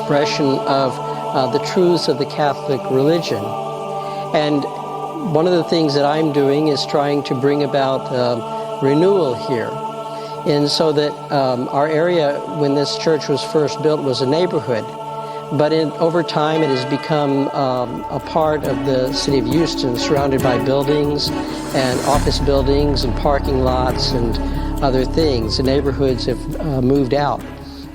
expression of the truths of the Catholic religion. And one of the things that I'm doing is trying to bring about renewal here. And so that our area, when this church was first built, was a neighborhood. But over time, it has become a part of the city of Houston, surrounded by buildings and office buildings and parking lots and other things. The neighborhoods have moved out.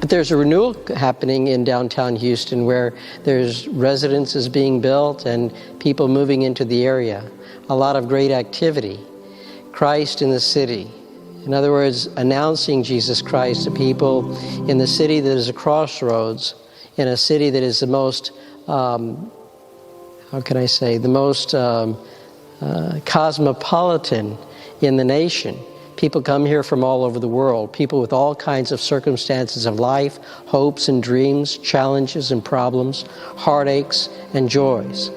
But there's a renewal happening in downtown Houston where there's residences being built and people moving into the area. A lot of great activity. Christ in the city. In other words, announcing Jesus Christ to people in the city that is a crossroads, in a city that is the most, the most cosmopolitan in the nation. People come here from all over the world, people with all kinds of circumstances of life, hopes and dreams, challenges and problems, heartaches and joys.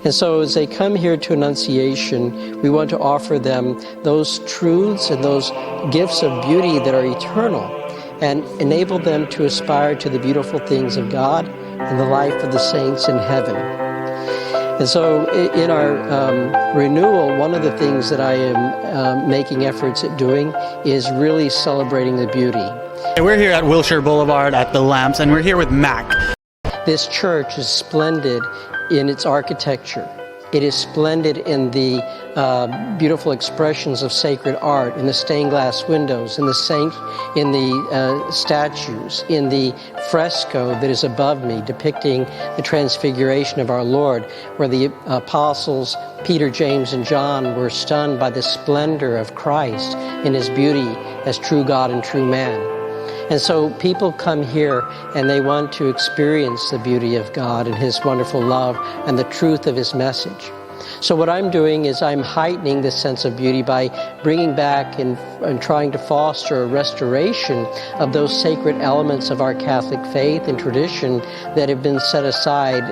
And so as they come here to Annunciation, we want to offer them those truths and those gifts of beauty that are eternal and enable them to aspire to the beautiful things of God and the life of the saints in heaven. And so in our renewal, one of the things that I am making efforts at doing is really celebrating the beauty. We're here at Wilshire Boulevard at the Lamps, and we're here with Mac. This church is splendid in its architecture. It is splendid in the beautiful expressions of sacred art, in the stained glass windows, in the statues, in the fresco that is above me, depicting the transfiguration of our Lord, where the apostles Peter, James, and John were stunned by the splendor of Christ in his beauty as true God and true man. And so people come here and they want to experience the beauty of God and his wonderful love and the truth of his message. So what I'm doing is I'm heightening this sense of beauty by bringing back and trying to foster a restoration of those sacred elements of our Catholic faith and tradition that have been set aside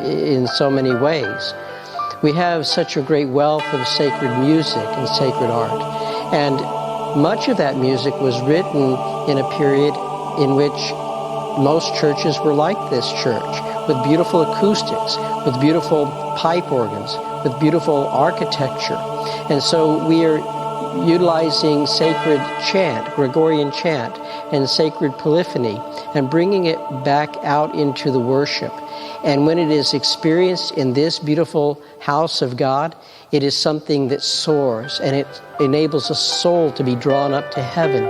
in so many ways. We have such a great wealth of sacred music and sacred art. And much of that music was written in a period in which most churches were like this church, with beautiful acoustics, with beautiful pipe organs, with beautiful architecture. And so we are utilizing sacred chant, Gregorian chant, and sacred polyphony, and bringing it back out into the worship. And when it is experienced in this beautiful house of God, it is something that soars, and it enables a soul to be drawn up to heaven.